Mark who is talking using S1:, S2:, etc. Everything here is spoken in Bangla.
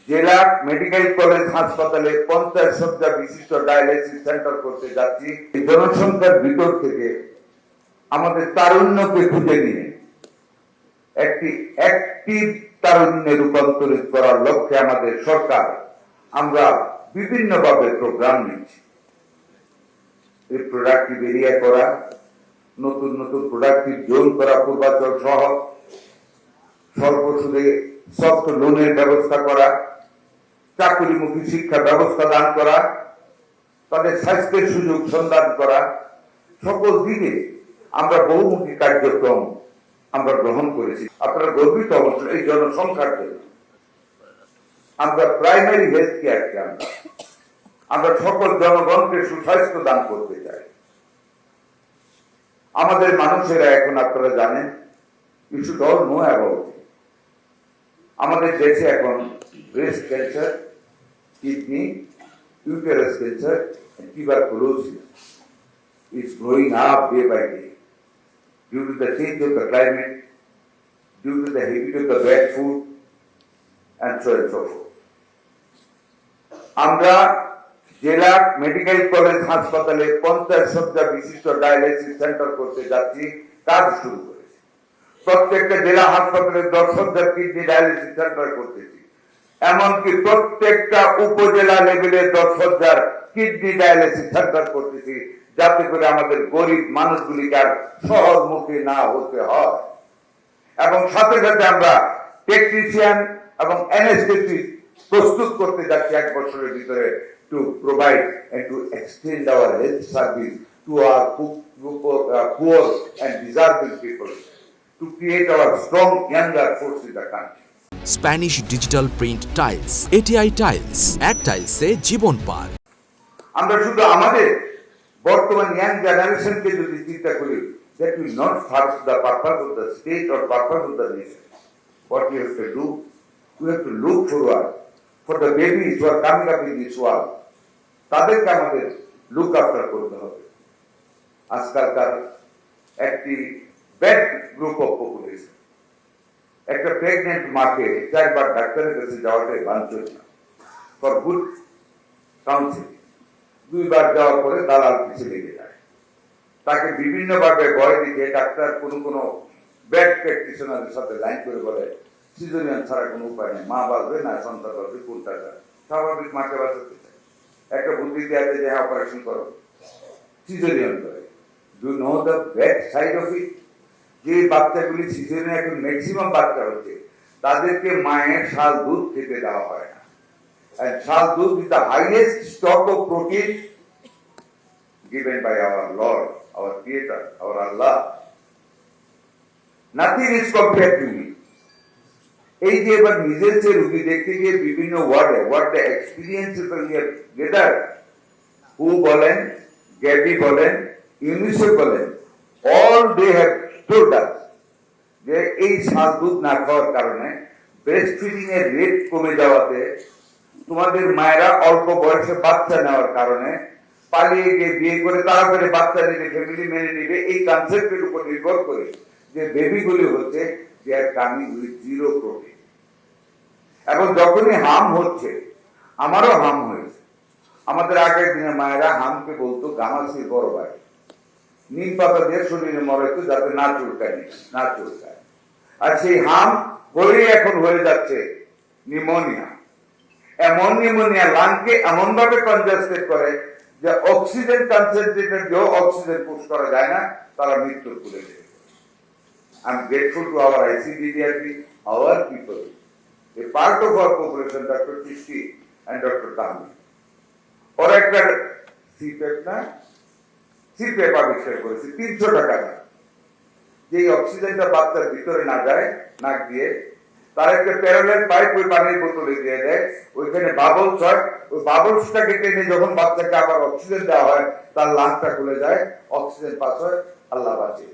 S1: জেলা মেডিকেল কলেজ হাসপাতালে 50 শয্যা বিশিষ্ট ডায়ালিসিস সেন্টার করতে যাচ্ছি। জনসংখ্যার ভিতর থেকে আমাদের তারুণ্যকে খুঁজে নিয়ে একটি অ্যাক্টিভ তারুণ্যে রূপান্তরিত করার লক্ষ্যে আমাদের সরকার আমরা বিভিন্নভাবে প্রোগ্রাম নিচ্ছি। এই প্রোডাক্টিভ এরিয়া করা, নতুন নতুন প্রোডাক্টিভ জোন করা, পূর্বাচল সহ স্বল্প সুদে সফট লোনের ব্যবস্থা করা, চাকরিমুখী শিক্ষা ব্যবস্থা দান করা, তাদের স্বাস্থ্যের সুযোগ সন্ধান করা, সকল দিকে আমরা বহুমুখী কার্যক্রম আমরা গ্রহণ করেছি। আপনারা গর্বিত অবশ্যই এই জনসংখ্যার জন্য। আমরা প্রাইমারি হেলথ কেয়ারকে আমরা সকল জনগণকে সুস্বাস্থ্য দান করতে চাই। আমাদের মানুষেরা এখন আপনারা জানেন, you should all know about it. আমাদের দেশে এখন breast cancer, kidney, uterus cancer and tuberculosis is growing up day by day due to the change of the climate, due to the habit of the bad food and so on and so forth. আমরা জেলা মেডিকেল কলেজ হাসপাতালে 50 শয্যা বিশিষ্ট ডায়ালিসিস সেন্টার করতে যাচ্ছি, কাজ শুরু করেছি। প্রত্যেকটা জেলা হাসপাতালে 10 শয্যার কিডনি ডায়ালিসিস সেন্টার করতেছি। এমনকি প্রত্যেকটা উপজেলা লেভেলে 10 শয্যার কিডনি ডায়ালিসিস সেন্টার করতেছি, যাতে করে আমাদের গরিব মানুষগুলিকে আর শহরমুখী না হতে হয়। এবং সাথে সাথে আমরা টেকনিশিয়ান এবং অ্যানেস্থেটিস্ট প্রস্তুত করতে যাচ্ছি 1 বছরের ভিতরে, to provide and to extend our health service to our poor and deserving people, to create our strong younger force in the country.
S2: Spanish digital print tiles, ATI tiles, এক টাইলসে জীবন পার।
S1: আমরা শুধু আমাদের বর্তমান ইয়াং জেনারেশনকে যদি চিন্তা করি, that will not serve the purpose of the state or purpose of the nation. What we have to do, we have to look forward for the babies who are coming up in this world. তাদেরকে আমাদের লুক আফটার করতে হবে। আজকালকার একটি ব্যাড গ্রুপ অফ পপুলেশন, একটা প্রেগনেন্ট মাকে 4 বার ডাক্তারের কাছে যাওয়াটাই বাঞ্ছনীয় ফর গুড কাউন্সিল। 2 বার যাওয়ার পরে দালাল পিছিয়ে লেগে যায়, তাকে বিভিন্নভাবে ভয় দিতে ডাক্তার কোনো ব্যাড প্র্যাকটিশনারের সাথে লাইন করে বলে সিজারিয়ান ছাড়া কোনো উপায় নেই, মা বাঁচবে না সন্তান বাঁচবে, কোনটা স্বাভাবিক মাকে বাঁচাতে চায়। একটা বুদ্ধি দেওয়া যে হ্যাঁ অপারেশন করো, সিজারিয়ান করে। Do know the bad side of it? যে বাচ্চাগুলি সিজারিয়ান এখন ম্যাক্সিমাম বাচ্চা হচ্ছে, তাদেরকে মায়ের শাল দুধ খেতে দেওয়া হয় না। And শাল দুধ is the highest stock of protein given by our Lord, our Creator, our Allah. Nothing is compared to me. এই যে এবার নিজের যে রুগী দেখতে গিয়ে বিভিন্ন ওয়ার্ডে এক্সপিরিয়েন্সেস গেদার, হু বলেন, গ্যাবি বলেন, ইউনিসেফ বলেন, all they have told us যে এই শাল দুধ না খাওয়ার কারণে ব্রেস্ট ফিডিং এর রেট কমে যাওয়াতে, তোমাদের মায়েরা অল্প বয়সে বাচ্চা নেওয়ার কারণে পালিয়ে গিয়ে বিয়ে করে তারপরে বাচ্চা নিবে, ফ্যামিলি মেনে নিবে, এই কনসেপ্টের উপর নির্ভর করে যে বেবিগুলি হচ্ছে they are coming with zero protein. এবং যখনই হাম হচ্ছে, আমারও হাম হয়েছে। আমাদের আগের দিনে মায়েরা হামকে বলতো গামাসির বড় ভাই, নিম পাতা দিয়ে শরীরে মরাইতো যাতে না চুলকায়। আর সেই হাম হয়ে এখন হয়ে যাচ্ছে নিউমোনিয়া। এমন নিউমোনিয়া লাংকে এমন ভাবে কনজাস্টেড করে যে অক্সিজেন কনসেন্ট্রেটেড যে অক্সিজেন পুশ করা যায় না, তারা মৃত্যুর কুলে যায়। I'm grateful to our ICDDRP, our people, a part of our population, Dr. Tishi and Dr. Tami. और একটা CPAP আবিষ্কার করেছে 300 টাকা দাম, যে অক্সিজেনটা বাচ্চার ভিতরে না যায় নাক দিয়ে, তার একটা প্যারালাল পাইপ ওই পানির বোতলে দিয়ে দেয়, ওইখানে বাবলস হয়, ওই বাবলসটাকে টেনে যখন বাচ্চাকে আবার অক্সিজেন দেওয়া হয়, তার লাংটা খুলে যায়, অক্সিজেন পাস হয়, আল্লাহ বাঁচে।